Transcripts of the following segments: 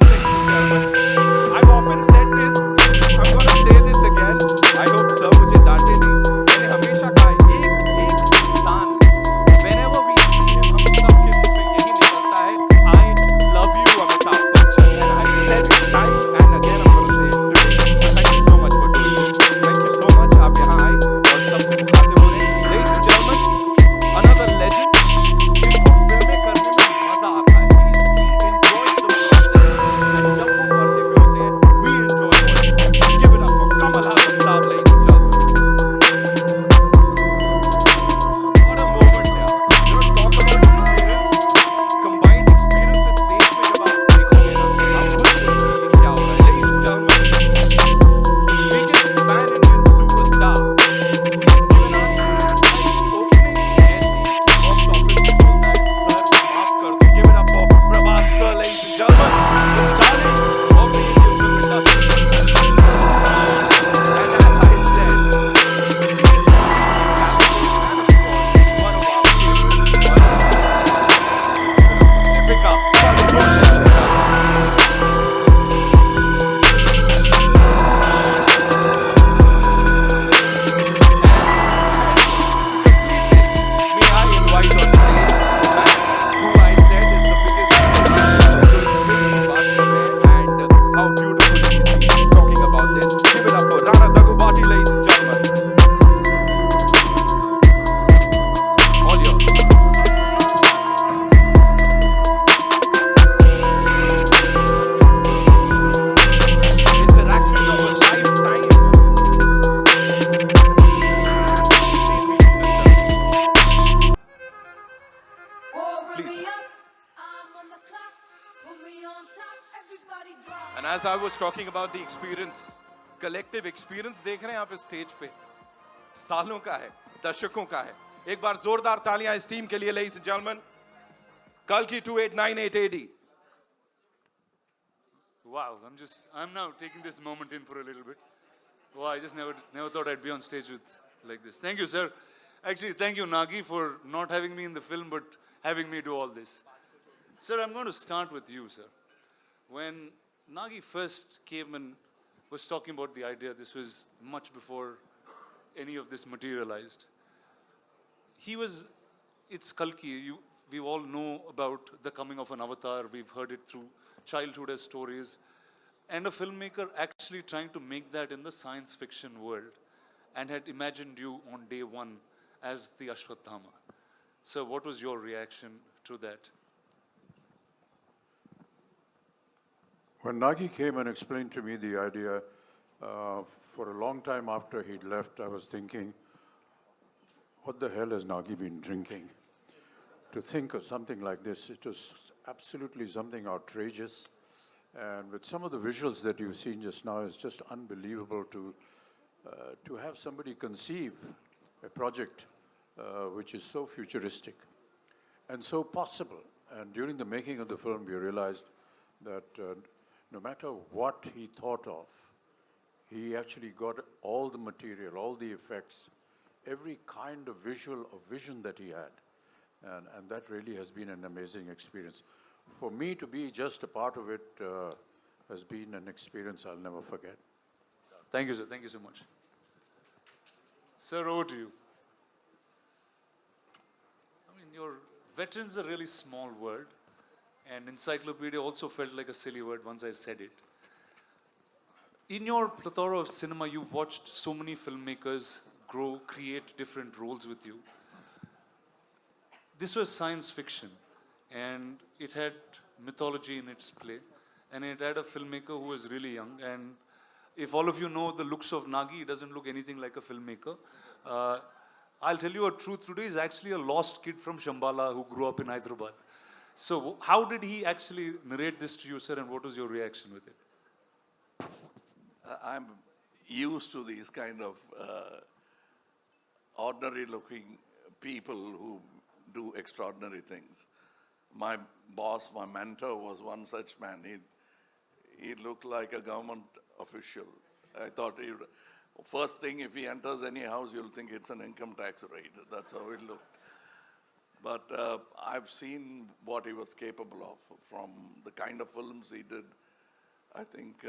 I've often said this, I'm gonna say this again. I hope sir मुझे डांटे नहीं. मैंने हमेशा कहा एक इंसान whenever we see him हम सबके मुंह से यही निकलता है I love you Amitabh Bachchan and I've said it time and again I'm gonna say it today. So thank you so much for doing this. Thank you so much आप यहाँ आए और सबसे मुखातिब हो रहे हैं. Ladies and gentlemen, another legend जिनको फिल्में करने में मजा आता है. He enjoys the process and जब वो पर्दे पे होते हैं we enjoy watching them. Give it up for Kamal Hassan साहब, ladies and gentlemen. What a moment यार. You know, talk about experience, combined experiences stage पे जब आप देखोगे ना आप खुद सोचोगे कि क्या हो रहा है. Ladies and gentlemen, biggest pan-Indian superstar. He's given us opening ऐसी कि box office पे बोलता है सर माफ कर दो. Give it up for Prabhas sir, ladies and gentlemen. The darling of the Indian film industry. And as I said, one of our favorites. Deepika Kalki. May I invite on stage the man who I said is the biggest and how beautiful he is talking about this. Give it up for Rana Dagubati, ladies and gentlemen. All yours. Interaction of a lifetime. Please. And as I was talking about the experience, collective experience देख रहे हैं आप इस stage पे सालों का है, दशकों का है. एक बार जोरदार तालियां इस टीम के लिए, ladies and gentlemen. Kalki 2898 AD. Wow, I'm now taking this moment in for a little bit. Wow, I just never thought I'd be on stage with like this. Thank you, sir. Actually, thank you, Nagi, for not having me in the film, but having me do all this. Sir, I'm going to start with you, sir. When Nagi first came and was talking about the idea, this was much before any of this materialized. It's Kalki. We all know about the coming of an avatar. We've heard it through childhood as stories. And a filmmaker actually trying to make that in the science fiction world and had imagined you on day one as the Ashwatthama. So what was your reaction to that? When Nagi came and explained to me the idea, for a long time after he'd left, I was thinking, what the hell has Nagi been drinking? To think of something like this, it was absolutely something outrageous. And with some of the visuals that you've seen just now, it's just unbelievable to have somebody conceive a project which is so futuristic and so possible. And during the making of the film, we realized that no matter what he thought of, he actually got all the material, all the effects, every kind of vision that he had. And that really has been an amazing experience. For me to be just a part of it has been an experience I'll never forget. Thank you, sir. Thank you so much. Sir, over to you. I mean, your veteran's a really small word, and encyclopedia also felt like a silly word once I said it. In your plethora of cinema, you've watched so many filmmakers grow, create different roles with you. This was science fiction, and it had mythology in its play, and it had a filmmaker who was really young. And if all of you know the looks of Nagi, he doesn't look anything like a filmmaker. I'll tell you a truth today, he's actually a lost kid from Shambhala who grew up in Hyderabad. So how did he actually narrate this to you, sir, and what was your reaction with it? I'm used to these kind of ordinary looking people who do extraordinary things. My boss, my mentor was one such man. He looked like a government official. I thought first thing, if he enters any house, you'll think it's an income tax raid. That's how it looked. But I've seen what he was capable of, from the kind of films he did I think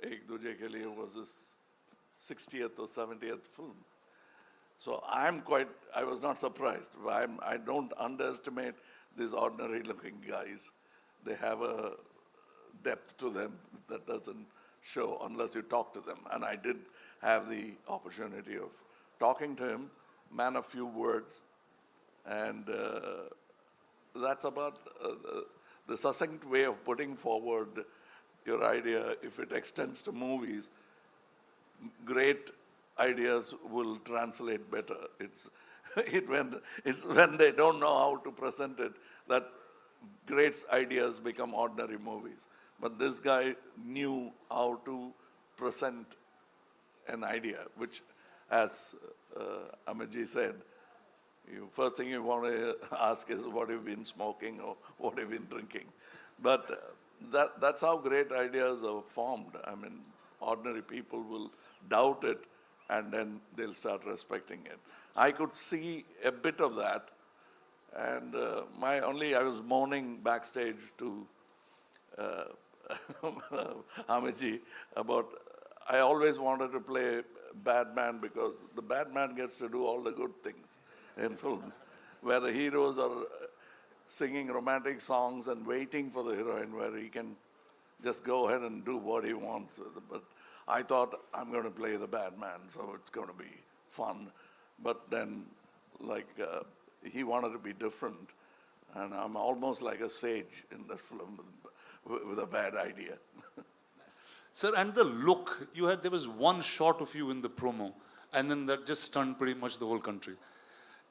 Ek Duje Ke Liye was his 60th or 70th film. So I was not surprised. I don't underestimate these ordinary looking guys. They have a depth to them that doesn't show unless you talk to them. And I did have the opportunity of talking to him, man of few words. And that's about the succinct way of putting forward your idea. If it extends to movies, great ideas will translate better. It's when they don't know how to present it that great ideas become ordinary movies. But this guy knew how to present an idea, which, as Amitji said, first thing you want to ask is what have you been smoking or what have you been drinking. But that's how great ideas are formed. I mean, ordinary people will doubt it and then they'll start respecting it. I could see a bit of that. And I was moaning backstage to Amitji about, I always wanted to play bad man because the bad man gets to do all the good things in films, where the heroes are singing romantic songs and waiting for the heroine, where he can just go ahead and do what he wants with it. But I thought, I'm going to play the bad man, so it's going to be fun. But then, he wanted to be different, and I'm almost like a sage in the film with a bad idea. Sir, and the look, there was one shot of you in the promo, and then that just stunned pretty much the whole country.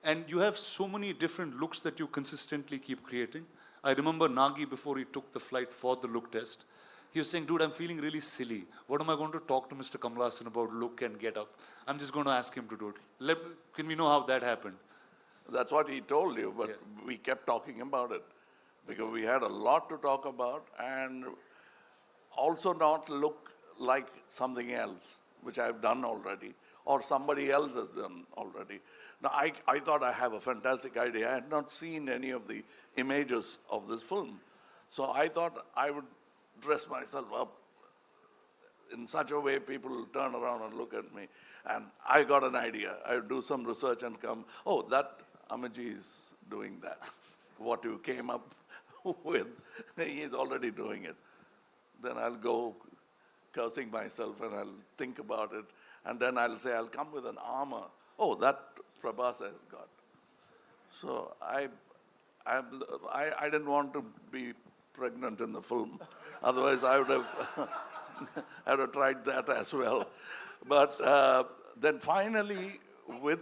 And you have so many different looks that you consistently keep creating. I remember Nagi, before he took the flight for the look test, he was saying, dude, I'm feeling really silly. What am I going to talk to Mr. Kamal Haasan about look and get up? I'm just going to ask him to do it. Can we know how that happened? That's what he told you, but we kept talking about it because we had a lot to talk about and also not look like something else, which I've done already, or somebody else has done already. Now, I thought I have a fantastic idea. I had not seen any of the images of this film. So I thought I would dress myself up in such a way people will turn around and look at me. And I got an idea. I would do some research and come, oh, that Amitji is doing that. What you came up with, he's already doing it. Then I'll go cursing myself and I'll think about it. And then I'll say, I'll come with an armor. Oh, that Prabhas has got. So I didn't want to be pregnant in the film. Otherwise, I would have tried that as well. But then finally, with...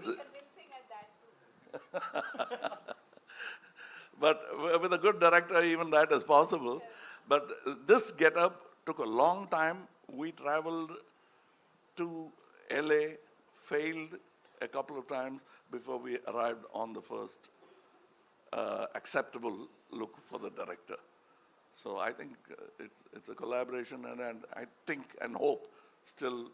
But with a good director, even that is possible. But this get-up took a long time. We traveled to LA, failed a couple of times before we arrived on the first acceptable look for the director. So I think it's a collaboration, and I think and hope, still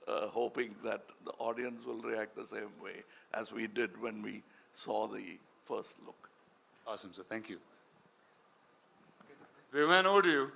hoping that the audience will react the same way as we did when we saw the first look. Awesome, sir. Thank you. Viman, over to you.